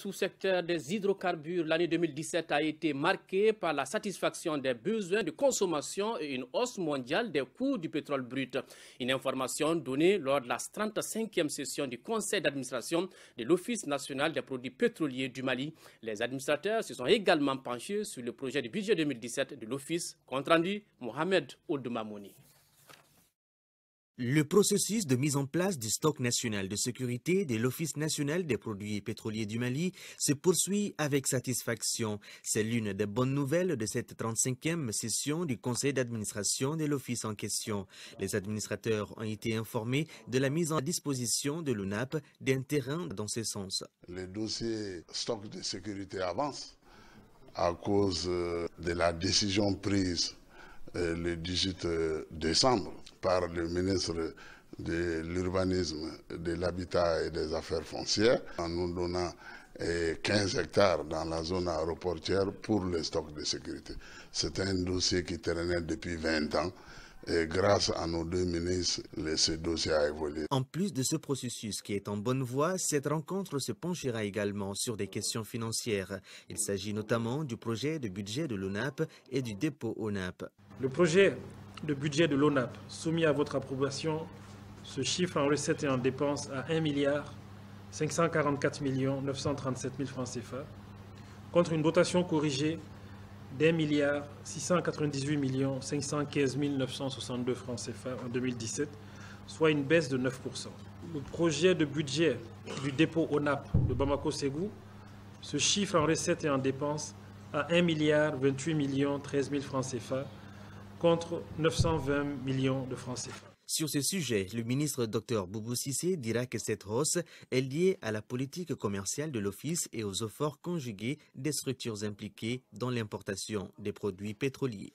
sous-secteur des hydrocarbures, l'année 2017 a été marquée par la satisfaction des besoins de consommation et une hausse mondiale des coûts du pétrole brut. Une information donnée lors de la 35e session du conseil d'administration de l'Office national des produits pétroliers du Mali. Les administrateurs se sont également penchés sur le projet du budget 2017 de l'Office. Compte rendu, Mohamed Oldoumamouni. Le processus de mise en place du stock national de sécurité de l'Office national des produits pétroliers du Mali se poursuit avec satisfaction. C'est l'une des bonnes nouvelles de cette 35e session du conseil d'administration de l'Office en question. Les administrateurs ont été informés de la mise en disposition de l'ONAP d'un terrain dans ce sens. Le dossier stock de sécurité avance à cause de la décision prise le 18 décembre par le ministre de l'Urbanisme, de l'Habitat et des Affaires foncières, en nous donnant 15 hectares dans la zone aéroportière pour le stock de sécurité. C'est un dossier qui traînait depuis 20 ans. Et grâce à nos deux ministres, ce dossier a évolué. En plus de ce processus qui est en bonne voie, cette rencontre se penchera également sur des questions financières. Il s'agit notamment du projet de budget de l'ONAP et du dépôt ONAP. Le projet de budget de l'ONAP soumis à votre approbation se chiffre en recettes et en dépenses à 1 544 937 000 francs CFA, contre une dotation corrigée d'1 698 515 962 francs CFA en 2017, soit une baisse de 9%. Le projet de budget du dépôt ONAP de Bamako-Ségou se chiffre en recettes et en dépenses à 1 28 13 000 francs CFA, contre 920 millions de francs CFA. Sur ce sujet, le ministre Dr Boubou Cissé dira que cette hausse est liée à la politique commerciale de l'Office et aux efforts conjugués des structures impliquées dans l'importation des produits pétroliers.